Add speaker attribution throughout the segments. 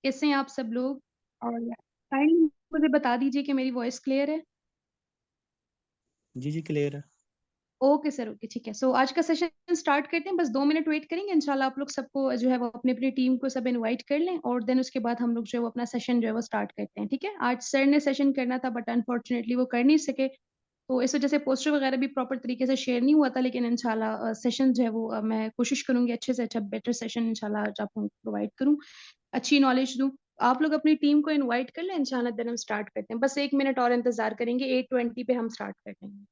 Speaker 1: कैसे हैं आप सब लोग? और काइंडली मुझे बता दीजिए कि मेरी वॉइस क्लियर है?
Speaker 2: जी, जी, क्लियर है।
Speaker 1: ओके सर, ओके, ठीक है। सो आज का सेशन स्टार्ट करते हैं, बस 2 मिनट वेट करेंगे। इंशाल्लाह आप लोग सबको जो है वो अपनी-अपनी टीम को सब इनवाइट कर लें और देन उसके बाद हम लोग जो है वो अपना सेशन जो है वो स्टार्ट करते हैं, ठीक है? आज सर ने सेशन करना था बट अनफॉर्चुनेटली वो कर नहीं सके, तो इस वजह से पोस्टर वगैरह भी प्रॉपर तरीके से शेयर नहीं हुआ था, लेकिन इंशाल्लाह सेशन जो है वो मैं कोशिश करूँगी अच्छे से अच्छा बेटर सेशन इंशाल्लाह आज आप लोगों को प्रोवाइड करूँ, अच्छी नॉलेज दूँ। आप लोग अपनी टीम को इनवाइट कर लें, इंशाल्लाह देन हम स्टार्ट करते हैं। बस 1 मिनट और इंतज़ार करेंगे, 8:20 पे हम स्टार्ट कर देंगे।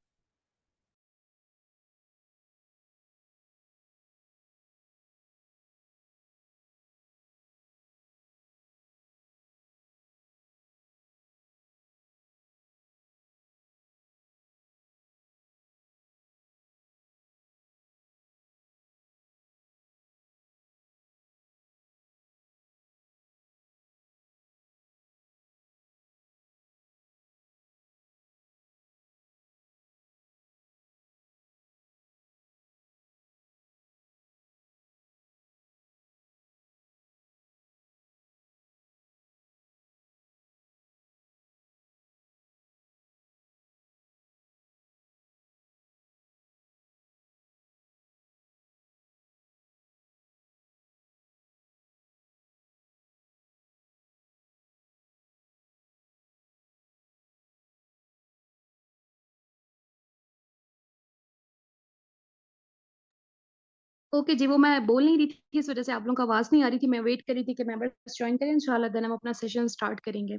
Speaker 1: ओके जी, वो मैं बोल नहीं रही थी, इस वजह से आप लोगों को आवाज़ नहीं आ रही थी। मैं वेट कर रही थी कि मेंबर्स जॉइन करें, इंशाल्लाह देन हम अपना सेशन स्टार्ट करेंगे।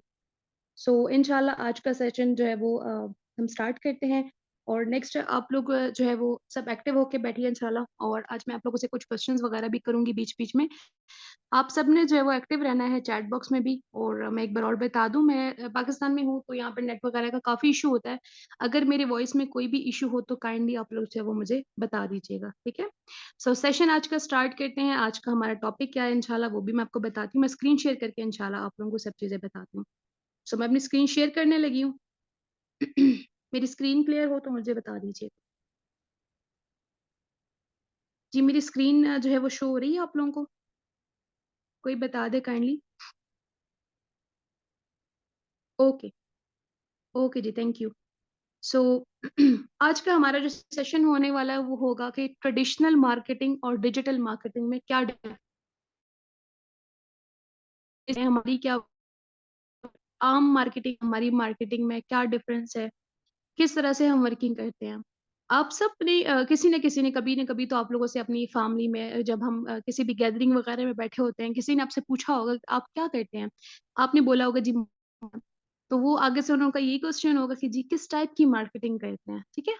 Speaker 1: सो इंशाल्लाह आज का सेशन जो है वो हम स्टार्ट करते हैं और नेक्स्ट आप लोग जो है वो सब एक्टिव होके बैठिए इंशाल्लाह और आज मैं आप लोगों से कुछ क्वेश्चंस वगैरह भी करूँगी बीच-बीच में। आप सबने जो है वो एक्टिव रहना है चैट बॉक्स में भी और मैं एक बार और बता दूँ मैं पाकिस्तान में हूँ तो यहाँ पे नेट वगैरह का काफ़ी इश्यू होता है। अगर मेरी वॉइस में कोई भी इश्यू हो तो काइंडली आप लोग जो है वो मुझे बता दीजिएगा, ठीक है? सो सेशन आज का स्टार्ट करते हैं। आज का हमारा टॉपिक क्या है इंशाल्लाह वो भी मैं आपको बताती हूँ। मैं स्क्रीन शेयर करके इंशाल्लाह आप लोगों को सब चीज़ें बताती हूँ। सो मैं अपनी स्क्रीन शेयर करने लगी हूँ। मेरी स्क्रीन क्लियर हो तो मुझे बता दीजिए। जी, मेरी स्क्रीन जो है वो शो हो रही है आप लोगों को? कोई बता दे kindly. Okay, okay ji, thank you. So आज का हमारा जो सेशन होने वाला है वो होगा कि ट्रेडिशनल मार्केटिंग और डिजिटल मार्केटिंग में क्या डिफरेंस है, हमारी क्या आम मार्केटिंग हमारी मार्केटिंग में क्या डिफरेंस है, किस तरह से हम वर्किंग करते हैं। आप सब ने किसी न कभी न कभी तो आप लोगों से अपनी फैमिली में जब हम किसी भी गैदरिंग वगैरह में बैठे होते हैं, किसी ने आपसे पूछा होगा कि आप क्या करते हैं? आपने बोला होगा जी तो वो आगे से उनका यही क्वेश्चन होगा कि जी किस टाइप की मार्केटिंग करते हैं, ठीक है?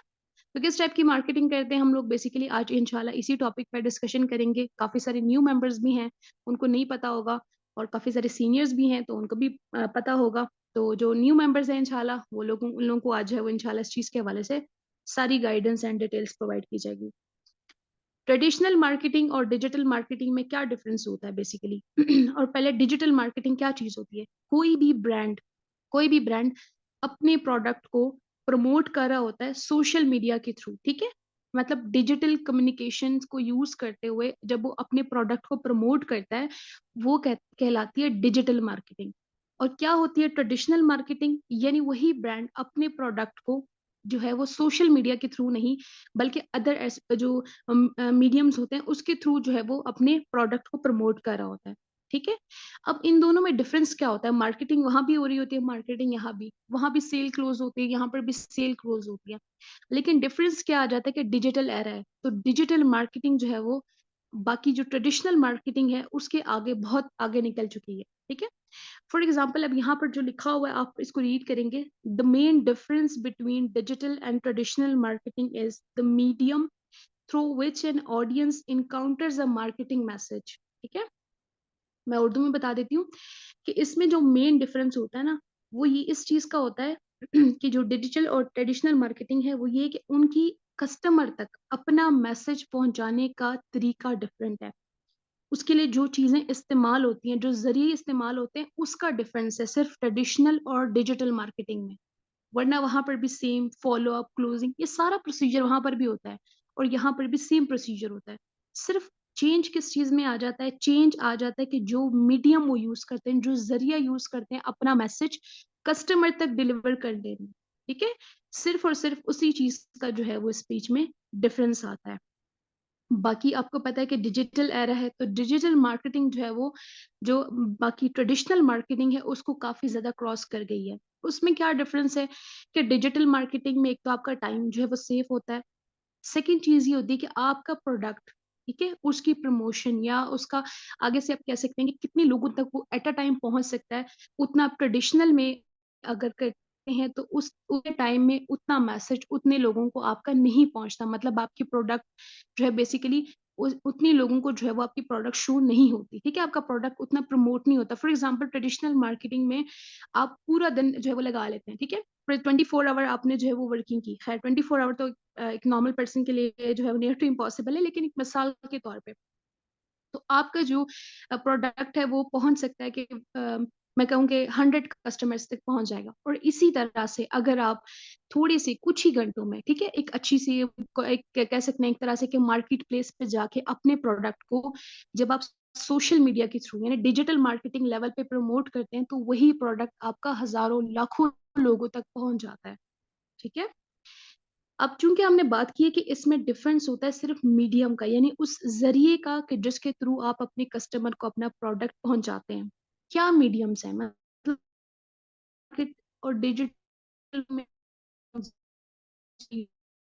Speaker 1: तो किस टाइप की मार्केटिंग करते हैं हम लोग बेसिकली आज इंशाल्लाह इसी टॉपिक पर डिस्कशन करेंगे। काफ़ी सारे न्यू मेंबर्स भी हैं, उनको नहीं पता होगा और काफ़ी सारे सीनियर्स भी हैं तो उनको भी पता होगा। तो जो न्यू मेंबर्स हैं इंशाल्लाह वो लोगों उन लोगों को आज जो है वो इंशाल्लाह इस चीज़ के हवाले से सारी गाइडेंस एंड डिटेल्स प्रोवाइड की जाएगी। ट्रेडिशनल मार्केटिंग और डिजिटल मार्केटिंग में क्या डिफरेंस होता है बेसिकली और पहले डिजिटल मार्केटिंग क्या चीज़ होती है? कोई भी ब्रांड अपने प्रोडक्ट को प्रमोट कर रहा होता है सोशल मीडिया के थ्रू, ठीक है? मतलब डिजिटल कम्युनिकेशन को यूज़ करते हुए जब वो अपने प्रोडक्ट को प्रमोट करता है, वो कहलाती है डिजिटल मार्केटिंग। और क्या होती है ट्रेडिशनल मार्केटिंग? यानी वही ब्रांड अपने प्रोडक्ट को जो है वो सोशल मीडिया के थ्रू नहीं, बल्कि अदर जो मीडियम्स होते हैं उसके थ्रू जो है वो अपने प्रोडक्ट को प्रमोट कर रहा होता है, ठीक है? अब इन दोनों में डिफरेंस क्या होता है? मार्केटिंग वहाँ भी हो रही होती है, मार्केटिंग यहाँ भी। वहाँ भी सेल क्लोज़ होती है, यहाँ पर भी सेल क्लोज़ होती है। लेकिन डिफरेंस क्या आ जाता है कि डिजिटल एरा है, तो डिजिटल मार्केटिंग जो है वो बाकी जो ट्रेडिशनल मार्केटिंग है, उसके आगे बहुत आगे निकल चुकी है, ठीक है? फॉर एग्ज़ाम्पल अब यहाँ पर जो लिखा हुआ है आप इसको रीड करेंगे, the main difference between digital and traditional marketing is the medium through which an audience encounters a marketing message, ठीक है? मैं उर्दू में बता देती हूँ कि इसमें जो मेन डिफरेंस होता है ना, वो ये इस चीज़ का होता है कि जो डिजिटल और ट्रेडिशनल मार्केटिंग है, वो ये है कि उनकी कस्टमर तक अपना मैसेज पहुँचाने का तरीका डिफरेंट है। उसके लिए जो चीज़ें इस्तेमाल होती हैं, जो ज़रिए इस्तेमाल होते हैं, उसका डिफरेंस है सिर्फ़ ट्रेडिशनल और डिजिटल मार्केटिंग में। वरना वहाँ पर भी सेम फ़ॉलो-अप, क्लोज़िंग ये सारा प्रोसीजर वहाँ पर भी होता है और यहाँ पर भी सेम प्रोसीजर होता है। सिर्फ़ चेंज किस चीज़ में आ जाता है? चेंज आ जाता है कि जो मीडियम वो यूज़ करते हैं, जो ज़रिया यूज़ करते हैं अपना मैसेज कस्टमर तक डिलीवर करने में, ठीक है? सिर्फ़ और सिर्फ़ उसी चीज़ का जो है वो इस बीच में डिफ़रेंस आता है। बाकी आपको पता है कि डिजिटल एरा है, तो डिजिटल मार्केटिंग जो है वो जो बाकी ट्रेडिशनल मार्केटिंग है उसको काफ़ी ज़्यादा क्रॉस कर गई है। उसमें क्या डिफ़रेंस है कि डिजिटल मार्केटिंग में एक तो आपका टाइम जो है वो सेव होता है। सेकंड चीज़ ये होती है कि आपका प्रोडक्ट, ठीक है? उसकी प्रमोशन या उसका आगे से आप कह सकते हैं कि कितने लोगों तक वो एट अ टाइम पहुँच सकता है, उतना आप ट्रेडिशनल में अगर करते हैं तो उस उतने टाइम में उतना मैसेज उतने लोगों को आपका नहीं पहुँचता। मतलब आपकी प्रोडक्ट जो है बेसिकली उतने लोगों को जो है वो आपकी प्रोडक्ट शो नहीं होती, ठीक है? आपका प्रोडक्ट उतना प्रमोट नहीं होता। फॉर एग्ज़ाम्पल ट्रेडिशनल मार्केटिंग में आप पूरा दिन जो है वो लगा लेते हैं, ठीक है? फिर 24 आवर आपने जो है वो वर्किंग की। ख़ैर 24 आवर तो एक नॉर्मल पर्सन के लिए जो है वो नियर टू इम्पॉसिबल है, लेकिन एक मिसाल के तौर पे। तो आपका जो प्रोडक्ट है वो पहुँच सकता है कि मैं कहूँ कि 100 कस्टमर्स तक पहुँच जाएगा और इसी तरह से अगर आप थोड़े-से कुछ ही घंटों में, ठीक है? एक अच्छी-सी क एक कह सकते हैं एक तरह से कि मार्केट प्लेस पे जाके अपने प्रोडक्ट को जब आप सोशल मीडिया के थ्रू यानी डिजिटल मार्केटिंग लेवल पे प्रमोट करते हैं, तो वही प्रोडक्ट आपका हज़ारों, लाखों लोगों तक पहुँच जाता है, ठीक है? अब चूँकि हमने बात की है कि इसमें डिफ़रेंस होता है सिर्फ़ मीडियम का, यानी उस ज़रिए का कि जिसके थ्रू आप अपने कस्टमर को अपना प्रोडक्ट पहुँचाते हैं। क्या मीडियम्स हैं? मतलब मार्केट और डिजिटल में जी,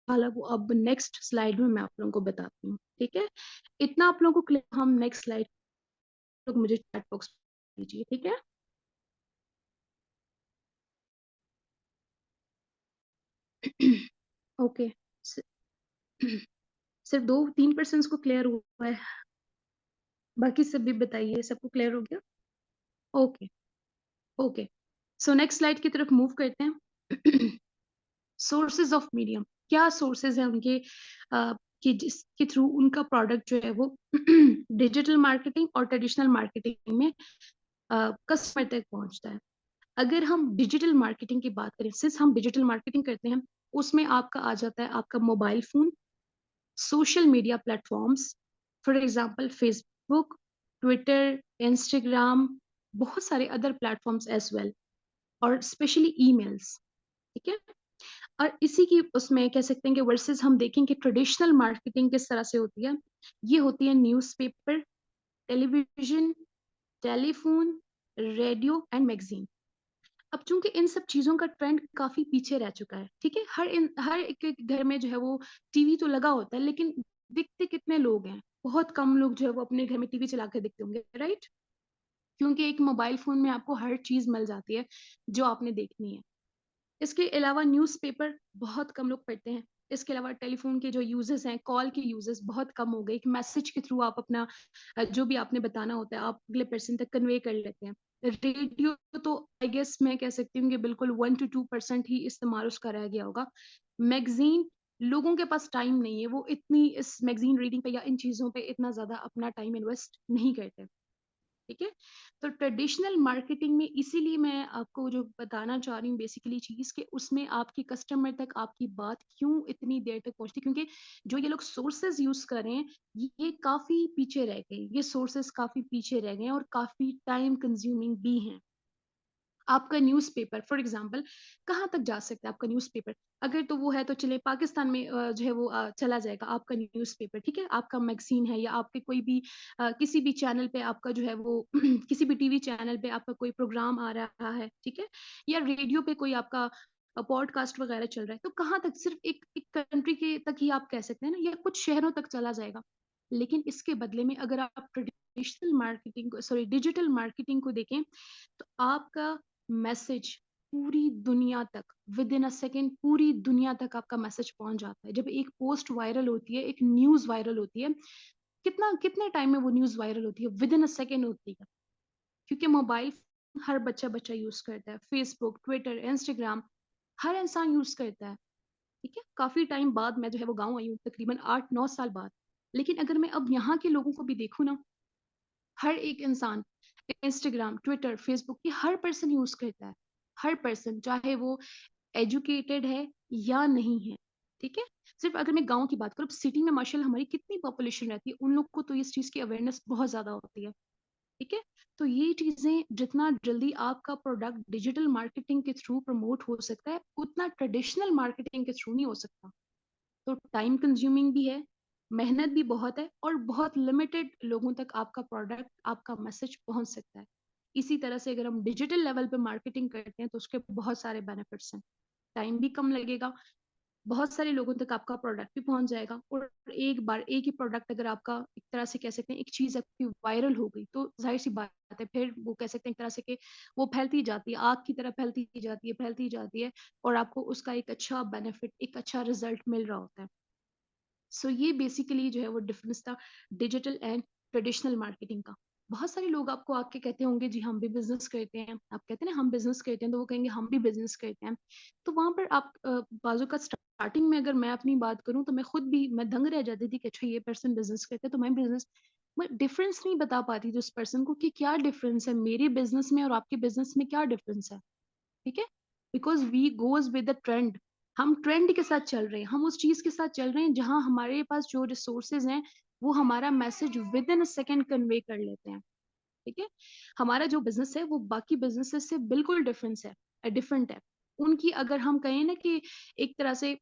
Speaker 1: हालाँकि वो अब नेक्स्ट स्लाइड में मैं आप लोगों को बताती हूँ, ठीक है? इतना आप लोगों को क्लियर हम नेक्स्ट स्लाइड लोग मुझे चैट बॉक्स दीजिए, ठीक है? ओके, सि सिर्फ़ 2-3 पर्सन्स को क्लियर हुआ है, बाकी सब भी बताइए, सबको क्लियर हो गया? Okay, okay. So next slide की तरफ मूव करते हैं। सोर्सेज़ ऑफ मीडियम, क्या सोर्सेज़ हैं उनके कि जिसके थ्रू उनका प्रोडक्ट जो है वो डिजिटल मार्केटिंग और ट्रेडिशनल मार्केटिंग में कस्टमर तक पहुँचता है। अगर हम डिजिटल मार्केटिंग की बात करें, सिंस हम डिजिटल मार्केटिंग करते हैं, उसमें आपका आ जाता है आपका mobile phone, social media platforms, for example Facebook, Twitter, Instagram, बहुत सारे अदर प्लेटफ़ॉर्म्स एज़ वेल और स्पेशली ईमेल्स, ठीक है? और इसी की उसमें कह सकते हैं कि वर्सेस हम देखें कि ट्रेडिशनल मार्केटिंग किस तरह से होती है। ये होती है newspaper, television, telephone, radio and magazine. अब चूँकि इन सब चीज़ों का ट्रेंड काफ़ी पीछे रह चुका है, ठीक है? हर एक-एक घर में जो है वो टीवी तो लगा होता है, लेकिन दिखते कितने लोग हैं? बहुत कम लोग जो है वो अपने घर में टीवी चला के देखते होंगे, राइट? क्योंकि एक मोबाइल फ़ोन में आपको हर चीज़ मिल जाती है, जो आपने देखनी है। इसके अलावा न्यूज़पेपर बहुत कम लोग पढ़ते हैं। इसके अलावा टेलीफ़ोन के जो यूज़ेज़ हैं, कॉल के यूज़ेज़ बहुत कम हो गए। एक मैसेज के थ्रू आप अपना जो भी आपने बताना होता है, आप अगले पर्सन तक कन्वे कर लेते हैं। रेडियो तो आई गेस मैं कह सकती हूँ कि बिल्कुल 1 टू 2% ही इस्तेमाल उसका रह गया होगा। मैगज़ीन लोगों के पास टाइम नहीं है, वो इतनी इस मैगज़ीन रीडिंग पे या इन चीज़ों पे इतना ज़्यादा अपना टाइम इन्वेस्ट नहीं करते। ठीक है? तो ट्रेडिशनल मार्केटिंग में इसीलिए मैं आपको जो बताना चाह रही हूँ बेसिकली चीज़ कि उसमें आपके कस्टमर तक आपकी बात क्यों इतनी देर तक पहुँचती है क्योंकि जो ये लोग सोर्सेज़ यूज़ कर रहे हैं, ये काफ़ी पीछे रह गए। ये सोर्सेज़ काफ़ी पीछे रह गए हैं और काफ़ी टाइम कंज्यूमिंग भी हैं। आपका न्यूज़पेपर फॉर एग्ज़ाम्पल कहाँ तक जा सकता है आपका न्यूज़पेपर? अगर तो वो है तो चलिए पाकिस्तान में जो है वो चला जाएगा आपका न्यूज़पेपर, ठीक है? आपका मैगज़ीन है या आपके कोई भी किसी भी चैनल पे आपका जो है वो किसी भी टीवी चैनल पे आपका कोई प्रोग्राम आ रहा है, ठीक है? या रेडियो पे कोई आपका पॉडकास्ट वग़ैरह चल रहा है, तो कहाँ तक सिर्फ़ एक एक कंट्री के तक ही आप कह सकते हैं ना या कुछ शहरों तक चला जाएगा। लेकिन इसके बदले में अगर आप ट्रेडिशनल मार्केटिंग को सॉरी डिजिटल मार्केटिंग को देखें, तो आपका मैसेज पूरी दुनिया तक विदिन अ सेकंड पूरी दुनिया तक आपका मैसेज पहुंच जाता है। जब एक पोस्ट वायरल होती है, एक न्यूज़ वायरल होती है, कितने टाइम में वो न्यूज़ वायरल होती है? विदिन अ सेकंड होती है। क्योंकि मोबाइल हर बच्चा-बच्चा यूज़ करता है। फेसबुक, ट्विटर, इंस्टाग्राम हर इंसान यूज़ करता है, ठीक है? काफ़ी टाइम बाद मैं जो है वो गाँव आई हूँ, तकरीबन 8-9 साल बाद। लेकिन अगर मैं अब यहाँ के लोगों को भी देखूँ ना, हर एक इंसान इंस्टाग्राम, ट्विटर, फेसबुक ये हर पर्सन यूज़ करता है। हर पर्सन चाहे वो एजुकेटेड है या नहीं है, ठीक है? सिर्फ़ अगर मैं गाँव की बात करूँ, सिटी में माशाल्लाह हमारी कितनी पॉपुलेशन रहती है, उन लोग को तो इस चीज़ की अवेयरनेस बहुत ज़्यादा होती है, ठीक है? तो ये चीज़ें जितना जल्दी आपका प्रोडक्ट डिजिटल मार्केटिंग के थ्रू प्रमोट हो सकता है, उतना ट्रेडिशनल मार्केटिंग के थ्रू नहीं हो सकता। तो टाइम कंज्यूमिंग भी है, मेहनत भी बहुत है और बहुत लिमिटेड लोगों तक आपका प्रोडक्ट, आपका मैसेज पहुँच सकता है। इसी तरह से अगर हम डिजिटल लेवल पे मार्केटिंग करते हैं, तो उसके बहुत सारे बेनिफिट्स हैं। टाइम भी कम लगेगा, बहुत सारे लोगों तक आपका प्रोडक्ट भी पहुँच जाएगा और एक बार एक ही प्रोडक्ट अगर आपका एक तरह से कह सकते हैं एक चीज़ आपकी वायरल हो गई, तो ज़ाहिर-सी बात है फिर वो कह सकते हैं एक तरह से कि वो फैलती जाती है, आग की तरह फैलती जाती है और आपको उसका एक अच्छा बेनिफिट, एक अच्छा रिज़ल्ट मिल रहा होता है। सो ये बेसिकली जो है वो डिफरेंस था डिजिटल एंड ट्रेडिशनल मार्केटिंग का। बहुत सारे लोग आपको आके कहते होंगे जी हम भी बिज़नेस करते हैं। आप कहते हैं ना हम बिज़नेस करते हैं तो वो कहेंगे हम भी बिज़नेस करते हैं। तो वहाँ पर आप बाज़ू का स्टार्टिंग में अगर मैं अपनी बात करूँ तो मैं खुद भी मैं दंग रह जाती थी कि अच्छा ये पर्सन बिज़नेस करते हैं तो मैं डिफरेंस नहीं बता पाती थी उस पर्सन को कि क्या डिफरेंस है मेरे बिज़नेस में और आपके बिज़नेस में क्या डिफरेंस है। ठीक है? Because we goes with the trend. हम ट्रेंड के साथ चल रहे हैं, हम उस चीज़ के साथ चल रहे हैं जहाँ हमारे पास जो रिसोर्सेज़ हैं, वो हमारा message within a second convey कर लेते हैं, ठीक है? हमारा जो बिज़नेस है वो बाकी बिज़नेसेस से बिल्कुल डिफरेंट है। उनकी अगर हम कहें ना कि एक तरह से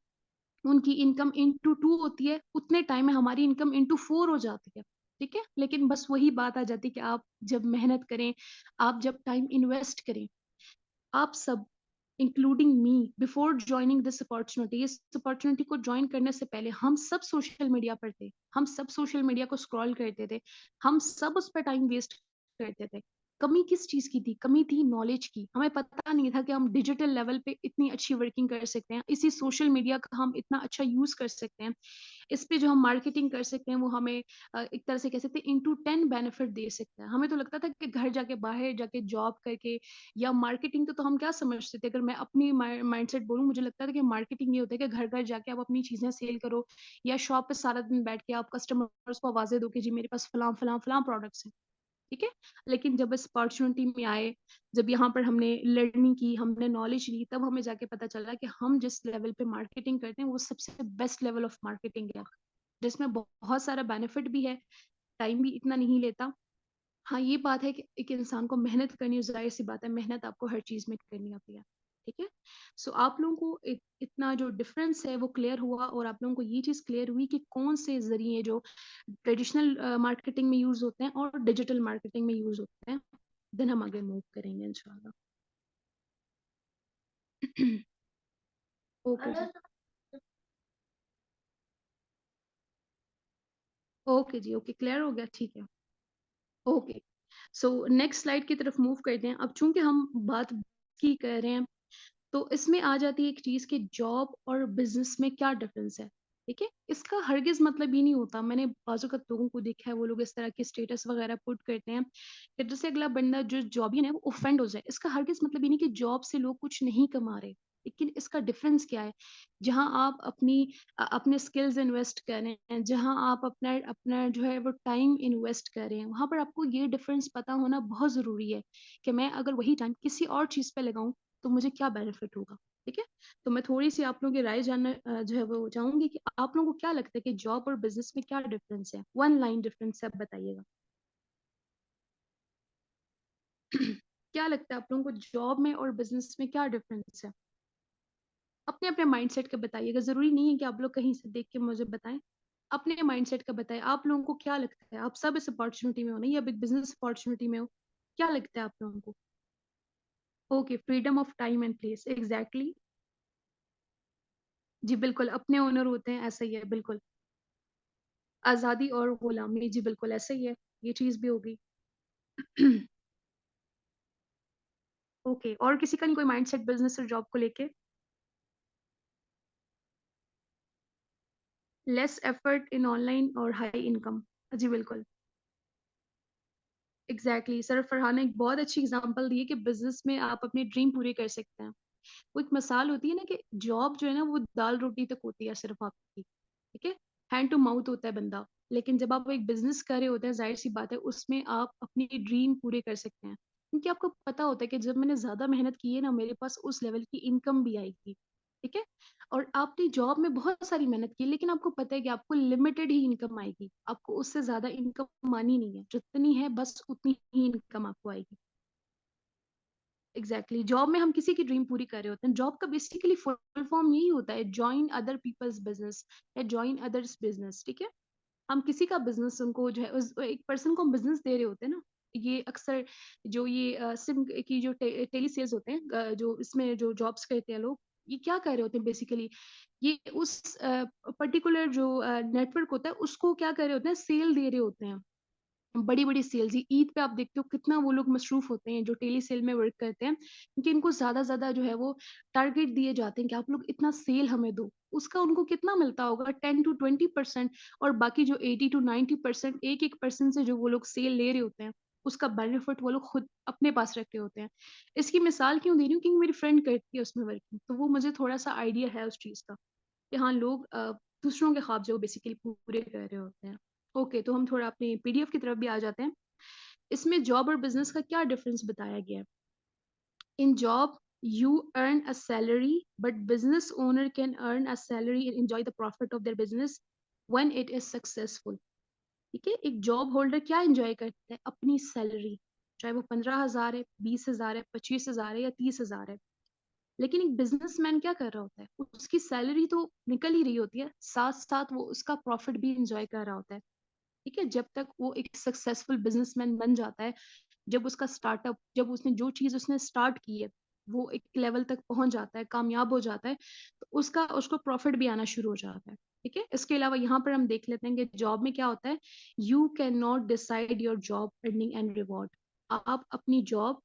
Speaker 1: उनकी इनकम इंटू 2 होती है, उतने टाइम में हमारी इनकम इंटू 4 हो जाती है, ठीक है? लेकिन बस वही बात आ जाती है कि आप जब मेहनत करें, आप जब टाइम इन्वेस्ट करें, आप सब including me before joining this opportunity इस अपॉर्चुनिटी को ज्वाइन करने से पहले हम सब सोशल मीडिया पर थे, हम सब सोशल मीडिया को स्क्रॉल करते थे, हम सब उस पर टाइम वेस्ट करते थे। कमी किस चीज की थी? कमी थी नॉलेज की। हमें पता नहीं था कि हम डिजिटल लेवल पे इतनी अच्छी वर्किंग कर सकते हैं, इसी सोशल मीडिया का हम इतना अच्छा यूज कर सकते हैं, इस पे जो हम मार्केटिंग कर सकते हैं वो हमें एक तरह से कह सकते हैं इंटू 10 बेनिफिट दे सकता है। हमें तो लगता था कि घर जाके बाहर जाके जॉब करके या मार्केटिंग तो हम क्या समझते थे? अगर मैं अपनी माइंडसेट बोलूँ, मुझे लगता था कि मार्केटिंग ये होता है कि घर-घर जाके आप अपनी चीज़ें सेल करो या शॉप पे सारा दिन बैठ के आप कस्टमर्स को आवाज़ें दो कि जी मेरे पास फलाँ, फलाँ, फलाँ प्रोडक्ट्स हैं, ठीक है? लेकिन जब इस अपॉर्च्युनिटी में आए, जब यहाँ पर हमने लर्निंग की, हमने नॉलेज ली, तब हमें जाके पता चला कि हम जिस लेवल पे मार्केटिंग करते हैं, वो सबसे बेस्ट लेवल ऑफ मार्केटिंग है, जिसमें बहुत सारा बेनिफिट भी है, टाइम भी इतना नहीं लेता। हाँ, ये बात है कि एक इंसान को मेहनत करनी ज़ाहिर-सी बात है, मेहनत आपको हर चीज़ में करनी होती है, ठीक है? सो आप लोगों को इतना जो डिफ़रेंस है वो क्लियर हुआ और आप लोगों को ये चीज़ क्लियर हुई कि कौन से ज़रिए जो ट्रेडिशनल मार्केटिंग में यूज़ होते हैं और डिजिटल मार्केटिंग में यूज़ होते हैं। देन हम आगे मूव करेंगे इंशाल्लाह। ओके जी। ओके जी, ओके क्लियर हो गया, ठीक है। ओके, सो नेक्स्ट स्लाइड की तरफ मूव करते हैं। अब चूँकि हम बात की कर रहे हैं तो इसमें आ जाती है एक चीज़ कि जॉब और बिज़नेस में क्या डिफ़रेंस है, ठीक है? इसका हरगिज़ मतलब ये नहीं होता, मैंने बाज़-औक़ात लोगों को देखा है, वो लोग इस तरह के स्टेटस वग़ैरह पुट करते हैं कि जिससे अगला बंदा जो जॉबियन है, वो ऑफेंड हो जाए। इसका हरगिज़ मतलब ये नहीं कि जॉब से लोग कुछ नहीं कमा रहे, लेकिन इसका डिफ़रेंस क्या है? जहाँ आप अपने स्किल्स इन्वेस्ट कर रहे हैं, जहाँ आप अपना अपना जो है वो टाइम इन्वेस्ट कर रहे हैं, वहाँ पर आपको ये डिफ़रेंस पता होना बहुत ज़रूरी है कि मैं अगर वही टाइम किसी और चीज़ पे लगाऊँ तो मुझे क्या बेनिफिट होगा, ठीक है? तो मैं थोड़ी-सी आप लोगों की राय जानना जो है वो चाहूँगी कि आप लोगों को क्या लगता है कि जॉब और बिज़नेस में क्या डिफरेंस है? वन लाइन डिफरेंस है आप बताइएगा। क्या लगता है आप लोगों को जॉब में और बिज़नेस में क्या डिफरेंस है? अपने-अपने माइंडसेट का बताइएगा, ज़रूरी नहीं है कि आप लोग कहीं से देख के मुझे बताएँ। अपने माइंडसेट का बताएँ, आप लोगों को क्या लगता है? आप सब इस अपॉर्च्युनिटी में हो ना या बिग बिज़नेस अपॉर्च्युनिटी में हो, क्या लगता है आप लोगों को? Okay, freedom of time and place, exactly. जी, बिल्कुल, अपने ओनर होते हैं, ऐसा ही है, बिल्कुल। आज़ादी और गुलामी, जी बिल्कुल ऐसा ही है, ये चीज़ भी होगी। ओके, और किसी का नहीं कोई माइंडसेट बिज़नेस और जॉब को लेके? लेस एफर्ट इन ऑनलाइन और हाई इनकम। जी बिल्कुल, एग्ज़ैक्टली सर फरहान ने एक बहुत अच्छी एग्ज़ाम्पल दी है कि बिज़नेस में आप अपनी ड्रीम पूरी कर सकते हैं। वो एक मिसाल होती है ना कि जॉब जो है ना वो दाल-रोटी तक होती है सिर्फ़ आपकी, ठीक है? हैंड टू माउथ होता है बंदा। लेकिन जब आप एक बिज़नेस कर रहे होते हैं, ज़ाहिर-सी बात है उसमें आप अपनी ड्रीम पूरे कर सकते हैं। क्योंकि आपको पता होता है कि जब मैंने ज़्यादा मेहनत की है ना मेरे पास उस लेवल की इनकम भी आएगी। ठीक है? और आपने जॉब में बहुत सारी मेहनत की, लेकिन आपको पता है कि आपको लिमिटेड ही इनकम आएगी, आपको उससे ज़्यादा इनकम आनी नहीं है, जितनी है बस उतनी ही इनकम आपको आएगी। एग्ज़ैक्टली, जॉब में हम किसी की ड्रीम पूरी कर रहे होते हैं। जॉब का बेसिकली फुल फॉर्म यही होता है, जॉइन अदर पीपल्स बिज़नेस या जॉइन अदर्स बिज़नेस, ठीक है? हम किसी का बिज़नेस उनको जो है उस एक पर्सन को हम बिज़नेस दे रहे होते हैं ना, ये अक्सर जो ये सिम की जो टेली सेल्स होते हैं, जो इसमें जो जॉब्स करते हैं लोग, ये क्या कर रहे होते हैं बेसिकली, ये उस पर्टिकुलर जो नेटवर्क होता है उसको क्या कर रहे होते हैं, सेल दे रहे होते हैं। बड़ी-बड़ी सेल्स, ये ईद पे आप देखते हो कितना वो लोग मसरूफ़ होते हैं जो टेली सेल में वर्क करते हैं, क्योंकि इनको ज़्यादा-ज़्यादा जो है वो टारगेट दिए जाते हैं कि आप लोग इतना सेल हमें दो। उसका उनको कितना मिलता होगा, 10 टू 20%, और बाकी जो 80 टू 90% एक-एक पर्सन से जो वो लोग सेल ले रहे होते हैं, उसका बेनिफिट वो लोग खुद अपने पास रख रहे होते हैं। इसकी मिसाल क्यों दे रही हूँ, क्योंकि मेरी फ्रेंड करती है उसमें वर्किंग, तो वो मुझे थोड़ा-सा आइडिया है उस चीज़ का। कि हाँ, लोग दूसरों के ख्वाब जो बेसिकली पूरे कर रहे होते हैं। ओके, तो हम थोड़ा अपने पीडीएफ की तरफ भी आ जाते हैं। इसमें जॉब और बिज़नेस का क्या डिफरेंस बताया गया है? इन job you earn a salary, but business owner can earn a salary and enjoy the profit of their business when it is successful. ठीक है? एक जॉब होल्डर क्या एन्जॉय करता है? अपनी सैलरी। चाहे वो 15,000 है, 20,000 है, 25,000 है या 30,000 है। लेकिन एक बिज़नेसमैन क्या कर रहा होता है? उसकी सैलरी तो निकल ही रही होती है, साथ-साथ वो उसका प्रॉफिट भी एन्जॉय कर रहा होता है, ठीक है? जब तक वो एक सक्सेसफुल बिज़नेसमैन बन जाता है, जब उसका स्टार्टअप, जब उसने जो चीज़ उसने स्टार्ट की है, वो एक लेवल तक पहुँच जाता है, कामयाब हो जाता है, तो उसका उसको प्रॉफिट भी आना शुरू हो जाता है, ठीक है? इसके अलावा यहाँ पर हम देख लेते हैं कि जॉब में क्या होता है, you can not decide your job earning and reward. आप अपनी जॉब,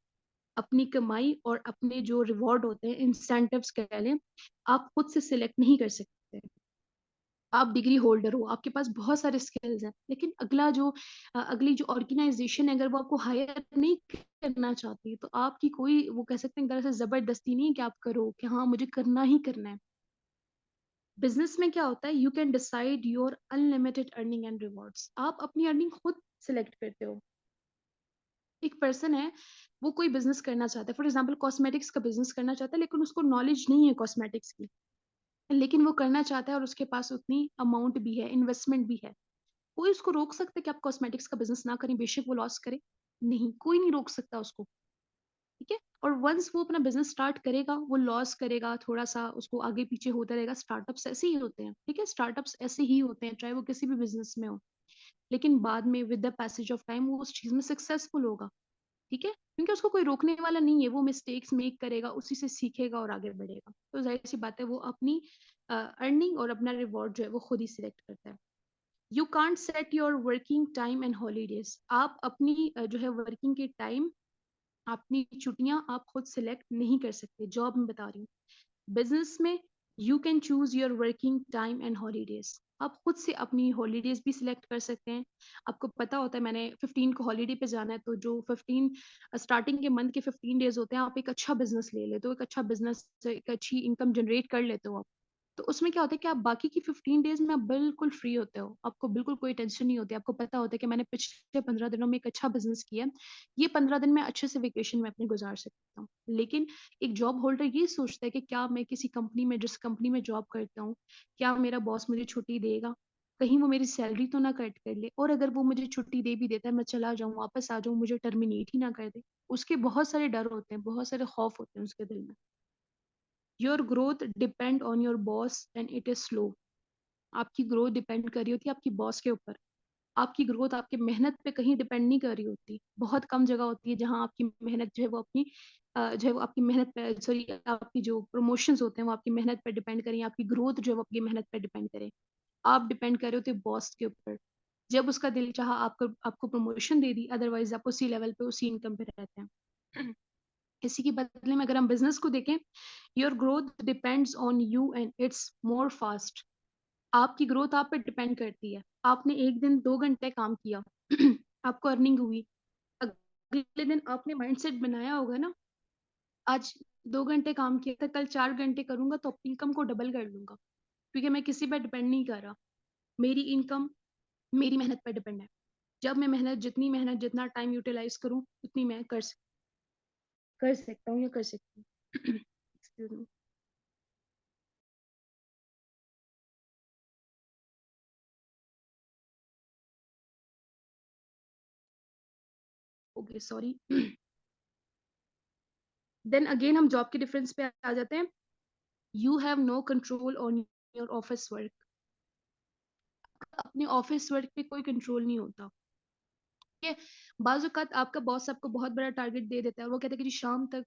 Speaker 1: अपनी कमाई और अपने जो रिवॉर्ड होते हैं, इंसेंटिव्स कह लें, आप खुद से सिलेक्ट नहीं कर सकते। आप डिग्री होल्डर हो, आपके पास बहुत सारे स्किल्स हैं, लेकिन अगली जो ऑर्गेनाइज़ेशन है, अगर वो आपको हायर नहीं करना चाहती, तो आपकी कोई, वो कह सकते हैं एक तरह से ज़बरदस्ती नहीं है कि आप करो, कि हाँ, मुझे करना ही करना है। बिज़नेस में क्या होता है, you can decide your unlimited earning and rewards. आप अपनी अर्निंग खुद सेलेक्ट करते हो। एक पर्सन है, वो कोई बिज़नेस करना चाहता है, फॉर एग्ज़ाम्पल कॉस्मेटिक्स का बिज़नेस करना चाहता है, लेकिन उसको नॉलेज नहीं है कॉस्मेटिक्स की, लेकिन वो करना चाहता है और उसके पास उतनी अमाउंट भी है, इन्वेस्टमेंट भी है। कोई उसको रोक सकता है कि आप कॉस्मेटिक्स का बिज़नेस ना करें, बेशक वो लॉस करे? नहीं, कोई नहीं रोक सकता उसको, ठीक है? और वन्स वो अपना बिज़नेस स्टार्ट करेगा, वो लॉस करेगा, थोड़ा-सा उसको आगे-पीछे होता रहेगा, स्टार्टअप्स ऐसे ही होते हैं, ठीक है? स्टार्टअप्स ऐसे ही होते हैं, चाहे वो किसी भी बिज़नेस में हो, लेकिन बाद में with the passage of time वो उस चीज़ में सक्सेसफुल होगा। ठीक है? क्योंकि उसको कोई रोकने वाला नहीं है, वो मिस्टेक्स मेक करेगा, उसी से सीखेगा और आगे बढ़ेगा। तो ज़ाहिर-सी बात है, वो अपनी अर्निंग और अपना रिवॉर्ड जो है वो खुद ही सिलेक्ट करता है। You can't set your working time and holidays. आप अपनी जो है वर्किंग के टाइम, अपनी छुट्टियाँ आप खुद सिलेक्ट नहीं कर सकते, जॉब में बता रही हूँ। बिज़नेस में you can choose your working time and holidays. आप खुद से अपनी हॉलिडेज़ भी सिलेक्ट कर सकते हैं। आपको पता होता है मैंने 15 को हॉलिडे पे जाना है, तो जो 15 स्टार्टिंग के मंथ के 15 डेज़ होते हैं, आप एक अच्छा बिज़नेस ले लेते हो, एक अच्छा बिज़नेस से एक अच्छी इनकम जनरेट कर लेते हो आप। तो उसमें क्या होता है कि आप बाकी की 15 डेज़ में आप बिल्कुल फ्री होते हो। आपको बिल्कुल कोई टेंशन नहीं होती। आपको पता होता है कि मैंने पिछले 15 दिनों में एक अच्छा बिज़नेस किया है। ये 15 दिन मैं अच्छे से वेकेशन में अपने गुज़ार सकता हूँ। लेकिन एक जॉब होल्डर ये सोचता है कि क्या मैं किसी कंपनी में, जिस कंपनी में जॉब करता हूँ, क्या मेरा बॉस मुझे छुट्टी देगा? कहीं वो मेरी सैलरी तो ना कट कर ले, और अगर वो मुझे छुट्टी दे भी देता है, मैं चला जाऊँ, वापस आ जाऊँ, मुझे टर्मिनेट ही ना कर दे। उसके बहुत सारे डर होते हैं, बहुत सारे खौफ होते हैं उसके दिल में। Your growth depend on your boss and it is slow. आपकी ग्रोथ डिपेंड कर रही होती है आपकी बॉस के ऊपर। आपकी ग्रोथ आपकी मेहनत पे कहीं डिपेंड नहीं कर रही होती। बहुत कम जगह होती है जहाँ आपकी मेहनत जो है वो अपनी जो है वो आपकी मेहनत पे, सॉरी, आपकी जो प्रमोशंस होते हैं वो आपकी मेहनत पे डिपेंड करें, आपकी ग्रोथ जो है वो आपकी मेहनत पे डिपेंड करे। आप डिपेंड कर रहे होते बॉस के ऊपर। जब उसका दिल चाहा आपको आपको प्रमोशन दे दी, अदरवाइज़ आप उसी लेवल पे, उसी इनकम पे रहते हैं। इसी के बदले में अगर हम बिज़नेस को देखें, your growth depends on you and it's more fast. आपकी ग्रोथ आप पे डिपेंड करती है। आपने एक दिन 2 घंटे काम किया, आपको अर्निंग हुई। अगले दिन आपने माइंडसेट बनाया होगा ना, आज 2 घंटे काम किया था, कल 4 घंटे करूँगा तो अपनी इनकम को डबल कर लूँगा, क्योंकि मैं किसी पे डिपेंड नहीं कर रहा। मेरी इनकम मेरी मेहनत पे डिपेंड है। जब मैं जितनी मेहनत, जितना टाइम यूटिलाइज़ करूँ, उतनी मैं कर सकता हूँ या कर सकती हूँ। Excuse me. Okay sorry. Then again हम जॉब के डिफरेंस पे आ जाते हैं। You have no control on your office work. अपने ऑफिस वर्क पे कोई कंट्रोल नहीं होता। ठीक है, बाजुकात आपका बॉस आपको बहुत बड़ा टारगेट दे देता है, वो कहता है कि जी शाम तक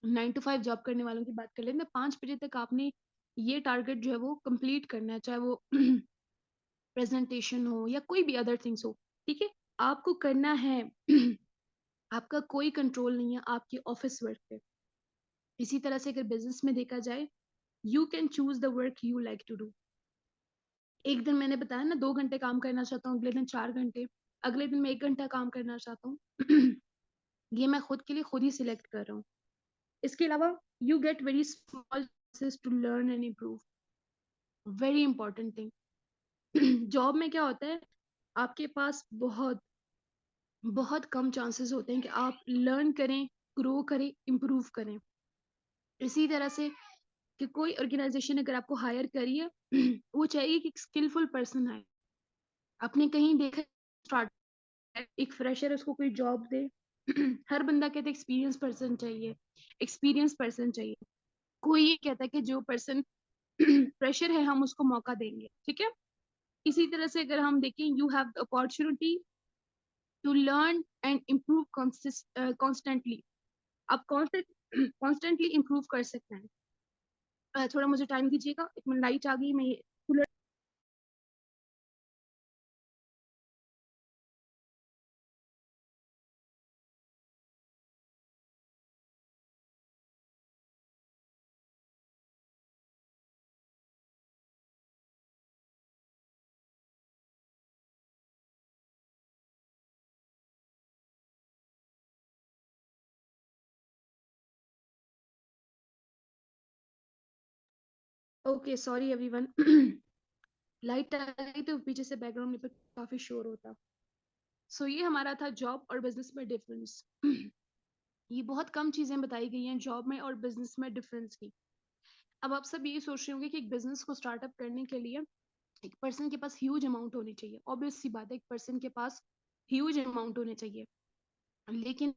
Speaker 1: 9 to 5 जॉब करने वालों की बात कर लेते हैं, 5 बजे तक आपने ये टारगेट जो है वो कंप्लीट करना है, चाहे वो प्रेजेंटेशन हो या कोई भी अदर थिंग्स हो। ठीक है, आपको करना है। आपका कोई कंट्रोल नहीं है आपके ऑफिस वर्क पे। इसी तरह से अगर बिजनेस में देखा जाए, you can choose the work you like to do. एक दिन मैंने बताया ना 2 घंटे काम करना चाहता हूँ, अगले दिन 4 घंटे, अगले दिन मैं 1 घंटा काम करना चाहता हूँ। ये मैं खुद के लिए खुद ही सिलेक्ट कर रहा हूँ। इसके अलावा you get very small to learn and improve. Very important thing. Job में क्या होता है, आपके पास बहुत बहुत कम चांसेस होते हैं कि आप लर्न करें, ग्रो करें, इम्प्रूव करें। इसी तरह से कि कोई ऑर्गेनाइजेशन अगर आपको हायर करी है, वो चाहिए कि स्किलफुल पर्सन है। आपने कहीं देखा स्टार्ट, एक फ्रेशर उसको कोई जॉब दे, हर बंदा कहता है एक्सपीरियंस पर्सन चाहिए, एक्सपीरियंस पर्सन चाहिए। कोई ये कहता है कि जो पर्सन फ्रेशर है हम उसको मौका देंगे। ठीक है, इसी तरह से अगर हम देखें, you have the opportunity to learn and improve constantly. आप कॉन्स्टेंटली इम्प्रूव कर सकते हैं। थोड़ा मुझे टाइम दीजिएगा, एक मिनट, लाइट आ गई, मैं ये cooler. Okay sorry everyone. Light आ गई तो पीछे से बैकग्राउंड में पर काफी शोर होता। सो ये हमारा था जॉब और बिजनेस में डिफरेंस। ये बहुत कम चीजें बताई गई हैं जॉब में और बिजनेस में डिफरेंस की। अब आप सब ये सोच रहे होंगे कि एक बिजनेस को स्टार्टअप करने के लिए एक पर्सन के पास ह्यूज अमाउंट होनी चाहिए। ऑब्वियस सी बात है, एक पर्सन के पास ह्यूज अमाउंट होने चाहिए। लेकिन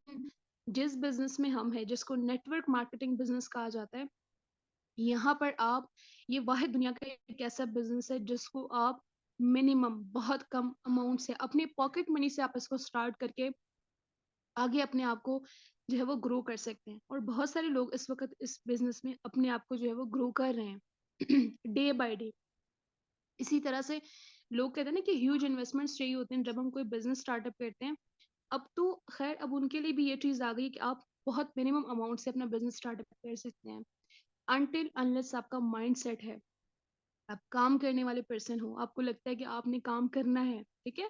Speaker 1: जिस बिजनेस में हम है, जिसको नेटवर्क मार्केटिंग बिजनेस कहा जाता है, यहाँ पर आप, ये वाहिद दुनिया का एक ऐसा बिजनेस है जिसको आप मिनिमम बहुत कम अमाउंट से, अपने पॉकेट मनी से आप इसको स्टार्ट करके आगे अपने आप को जो है वो ग्रो कर सकते हैं। और बहुत सारे लोग इस वक्त इस बिजनेस में अपने आप को जो है वो ग्रो कर रहे हैं डे बाय डे। इसी तरह से लोग कहते हैं ना कि ह्यूज इन्वेस्टमेंट्स चाहिए होते हैं जब हम कोई बिजनेस स्टार्टअप करते हैं। अब तो खैर अब उनके लिए भी ये चीज आ गई कि आप बहुत मिनिमम अमाउंट से अपना बिजनेस स्टार्टअप कर सकते हैं, अनटिल अनलेस आपका माइंड सेट है, आप काम करने वाले पर्सन हो, आपको लगता है कि आपने काम करना है। ठीक है,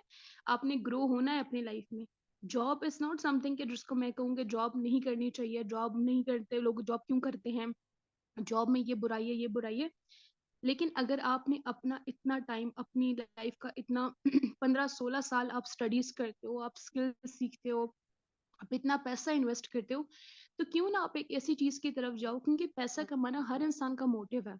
Speaker 1: आपने ग्रो होना है अपनी लाइफ में। जॉब इज नॉट समथिंग कि जिसको मैं कहूँगी जॉब नहीं करनी चाहिए, जॉब नहीं करते लोग, जॉब क्यों करते हैं, जॉब में ये बुराई है, ये बुराई है। लेकिन अगर आपने अपना इतना टाइम, अपनी लाइफ का इतना 15-16 साल आप स्टडीज करते हो, आप स्किल सीखते हो, आप इतना पैसा इन्वेस्ट करते हो, तो क्यों ना आप एक ऐसी चीज की तरफ जाओ, क्योंकि पैसा कमाना हर इंसान का मोटिव है।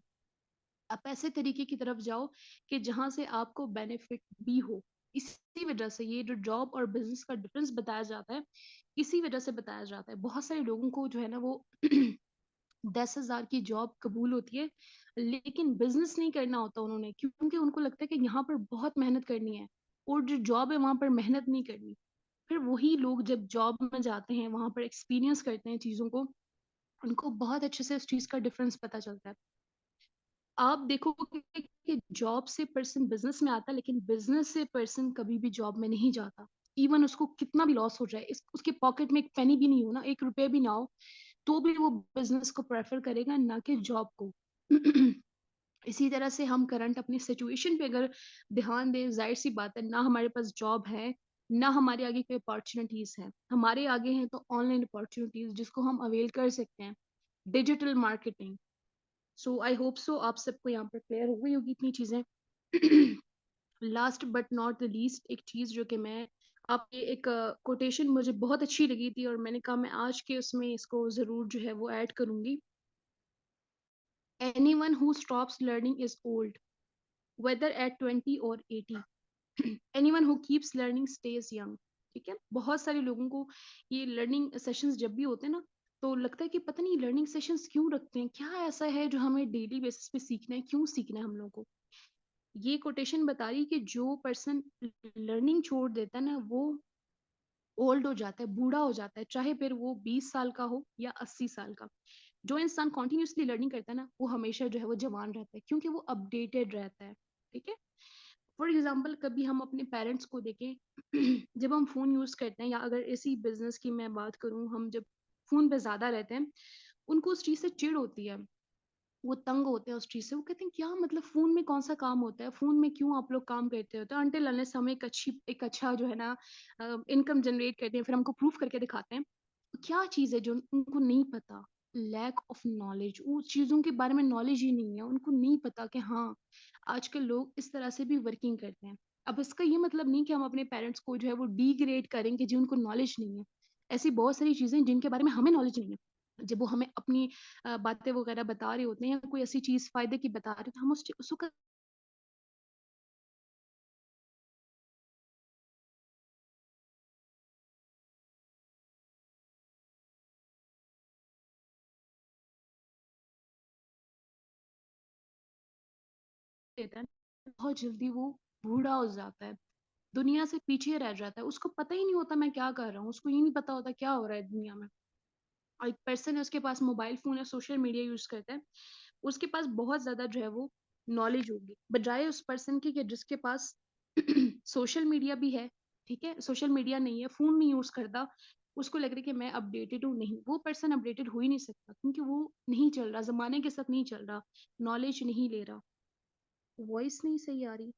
Speaker 1: आप ऐसे तरीके की तरफ जाओ कि जहां से आपको बेनिफिट भी हो। इसी वजह से ये जो जॉब और बिजनेस का डिफरेंस बताया जाता है, इसी वजह से बताया जाता है। बहुत सारे लोगों को जो है ना वो 10,000 की जॉब कबूल होती है, लेकिन बिजनेस नहीं करना होता उन्होंने, क्योंकि उनको लगता है कि यहाँ पर बहुत मेहनत करनी है और जो जॉब है वहां पर मेहनत नहीं करनी। फिर वही लोग जब जॉब में जाते हैं, वहां पर एक्सपीरियंस करते हैं चीजों को, उनको बहुत अच्छे से उस चीज का डिफरेंस पता चलता है। आप देखोगे कि जॉब से पर्सन बिजनेस में आता है, लेकिन बिजनेस से पर्सन कभी भी जॉब में नहीं जाता। इवन उसको कितना भी लॉस हो जाए, उसके पॉकेट में एक पेनी भी नहीं हो ना, 1 रुपया भी ना हो, तो भी वो बिजनेस को प्रेफर करेगा, ना कि जॉब को। इसी तरह से हम करंट अपनी सिचुएशन पे अगर ध्यान दें, जाहिर सी बात है, ना हमारे पास जॉब है, ना हमारे आगे कोई अपॉर्चुनिटीज है। हमारे आगे हैं तो ऑनलाइन अपॉर्चुनिटीज जिसको हम अवेल कर सकते हैं, digital marketing. So I hope so आप सबको यहाँ पर क्लियर हो गई होगी इतनी चीजें। Last but not the least, एक चीज जो कि मैं, आपकी एक कोटेशन मुझे बहुत अच्छी लगी थी और मैंने कहा मैं आज के उसमें इसको जरूर जो है वो ऐड करूंगी। Anyone who stops learning is old, whether at 20 or 80. Anyone who keeps learning stays young. ठीक है? बहुत सारे लोगों को ये लर्निंग सेशंस जब भी होते हैं ना, तो लगता है कि पता नहीं लर्निंग सेशंस क्यों रखते हैं? क्या ऐसा है जो हमें डेली बेसिस पे सीखना है? क्यों सीखना है हम लोगों को? ये कोटेशन बता रही है कि जो पर्सन लर्निंग छोड़ देता है ना, वो ओल्ड हो जाता है, बूढ़ा हो जाता है, चाहे फिर वो 20 साल का हो या 80 साल का। जो इंसान कंटिन्यूअसली लर्निंग करता है ना, वो हमेशा जो है वो जवान रहता है, क्योंकि वो अपडेटेड रहता है, ठीक है? फॉर एग्जाम्पल कभी हम अपने पेरेंट्स को देखें, जब हम फ़ोन यूज़ करते हैं या अगर इसी बिज़नेस की मैं बात करूँ, हम जब फ़ोन पे ज़्यादा रहते हैं, उनको उस चीज़ से चिढ़ होती है। वो तंग होते हैं उस चीज़ से, वो कहते हैं क्या मतलब फ़ोन में कौन-सा काम होता है? फ़ोन में क्यों आप लोग काम करते हो? तो अनटिल अनलेस हम एक अच्छा जो है ना इनकम जनरेट करते हैं, फिर हमको प्रूफ करके दिखाते हैं। क्या चीज़ है जो उनको नहीं पता? लैक ऑफ नॉलेज, उस चीज़ों के बारे में नॉलेज ही नहीं है। उनको नहीं पता कि हाँ, आजकल लोग इस तरह से भी वर्किंग करते हैं। अब इसका ये मतलब नहीं कि हम अपने पेरेंट्स को जो है वो डिग्रेड करें कि जी उनको नॉलेज नहीं है। ऐसी बहुत सारी चीज़ें हैं जिनके बारे में हमें नॉलेज नहीं है। जब वो हमें अपनी बातें वगैरह बता रहे होते हैं या कोई ऐसी चीज़ फ़ायदे की बता रहे हैं, तो हम उसको देते हैं, बहुत जल्दी वो बूढ़ा हो जाता है, दुनिया से पीछे रह जाता है। उसको पता ही नहीं होता मैं क्या कर रहा हूँ, उसको ये नहीं पता होता क्या हो रहा है दुनिया में। और एक पर्सन है, उसके पास मोबाइल फ़ोन है, सोशल मीडिया यूज़ करता है, उसके पास बहुत ज़्यादा जो है वो नॉलेज होगी, बजाए उस पर्सन की कि जिसके पास सोशल मीडिया भी है, ठीक है? सोशल मीडिया नहीं है, फ़ोन नहीं यूज़ करता, उसको लग रहा है कि मैं अपडेटेड हूँ, नहीं, वो पर्सन अपडेटेड हो ही नहीं सकता, क्योंकि वो नहीं चल रहा, ज़माने के साथ नहीं चल रहा, नॉलेज नहीं ले रहा। वॉइस नहीं सही आ रही।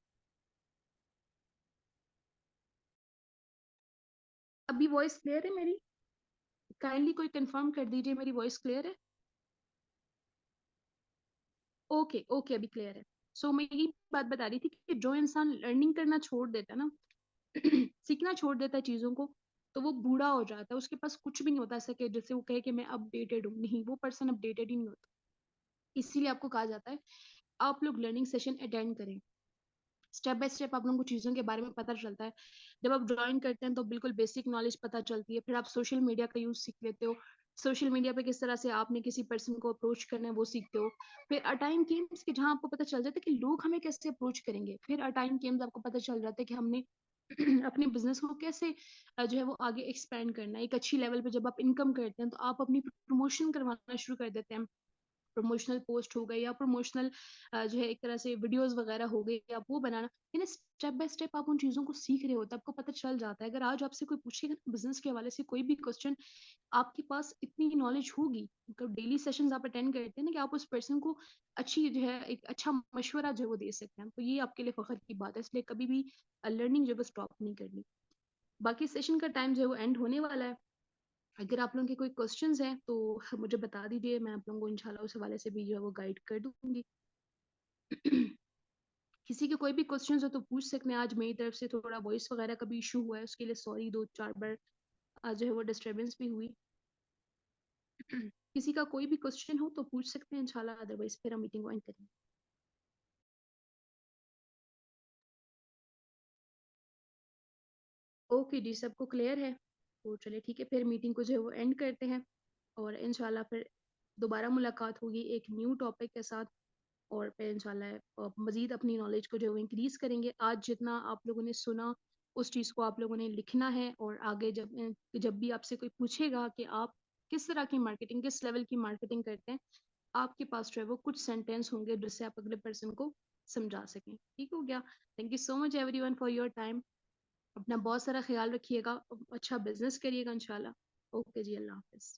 Speaker 1: अभी वॉइस क्लियर है मेरी? काइंडली कोई कंफर्म कर दीजिए मेरी वॉइस क्लियर है? ओके, ओके, अभी क्लियर है। सो मैं यही बात बता रही थी कि जो इंसान लर्निंग करना छोड़ देता है ना, सीखना छोड़ देता है चीज़ों को, तो वो बूढ़ा हो जाता है। उसके पास कुछ भी नहीं होता ऐसा कि जिससे वो कहे कि मैं अपडेटेड हूँ। नहीं, वो पर्सन अपडेटेड ही नहीं होता। इसीलिए आपको कहा जाता है, आप लोग लर्निंग सेशन अटेंड करें। स्टेप बाय स्टेप आप लोगों को चीज़ों के बारे में पता चलता है। जब आप ड्राइंग करते हैं तो बिल्कुल बेसिक नॉलेज पता चलती है, फिर आप सोशल मीडिया का यूज़ सीख लेते हो। सोशल मीडिया पे किस तरह से आपने किसी पर्सन को अप्रोच करना है वो सीखते हो। फिर अ टाइम केम्स कि जहाँ आपको पता चल जाता है कि लोग हमें कैसे अप्रोच करेंगे। फिर अ टाइम केम्स आपको पता चल जाता है कि हमने अपने बिज़नेस को कैसे जो है वो आगे एक्सपेंड करना है। एक अच्छी लेवल पे जब आप इनकम करते हैं तो आप अपनी प्रमोशन करवाना शुरू कर देते हैं। प्रमोशनल पोस्ट हो गई या प्रमोशनल जो है एक तरह से वीडियोस वगैरह हो गई, आप वो बनाना, यानी स्टेप बाय स्टेप आप उन चीज़ों को सीख रहे हो, तो आपको पता चल जाता है। अगर आज आपसे कोई पूछेगा ना बिजनेस के हवाले से कोई भी क्वेश्चन, आपके पास इतनी नॉलेज होगी, मतलब डेली सेशंस आप अटेंड करते हैं ना, कि आप उस पर्सन को अच्छी जो है एक अच्छा मशवरा जो है वो दे सकते हैं, तो ये आपके लिए फख्र की बात है। इसलिए कभी भी लर्निंग जो है स्टॉप नहीं करनी। बाकी सेशन का टाइम जो है वो एंड होने वाला है। अगर आप लोगों के कोई क्वेश्चंस हैं तो मुझे बता दीजिए, मैं आप लोगों को इंशाल्लाह उस हवाले से भी जो है वो गाइड कर दूंगी। किसी के कोई भी क्वेश्चंस हो तो पूछ सकते हैं। आज मेरी तरफ से थोड़ा वॉइस वगैरह का भी इशू हुआ है, उसके लिए सॉरी, 2-4 बार आज जो है वो डिस्टर्बेंस भी हुई। किसी का कोई भी क्वेश्चन हो तो पूछ सकते हैं इंशाल्लाह, अदरवाइज फिर हम मीटिंग को एंड करेंगे। ओके जी, सबको क्लियर है? तो चलिए ठीक है, फिर मीटिंग को जो है वो एंड करते हैं, और इंशाल्लाह फिर दोबारा मुलाकात होगी एक न्यू टॉपिक के साथ। और फिर इंशाल्लाह मज़ीद अपनी नॉलेज को जो है वो इंक्रीज़ करेंगे। आज जितना आप लोगों ने सुना, उस चीज़ को आप लोगों ने लिखना है, और आगे जब भी आपसे कोई पूछेगा कि आप किस तरह की मार्केटिंग, किस लेवल की मार्केटिंग करते हैं, आपके पास जो है वो कुछ सेंटेंस होंगे जिससे आप अगले पर्सन को समझा सकें। ठीक हो गया? Thank you so much everyone for your time. अपना बहुत सारा ख़्याल रखिएगा, अच्छा बिज़नेस करिएगा इंशाल्लाह। ओके जी, अल्लाह हाफ़िज़।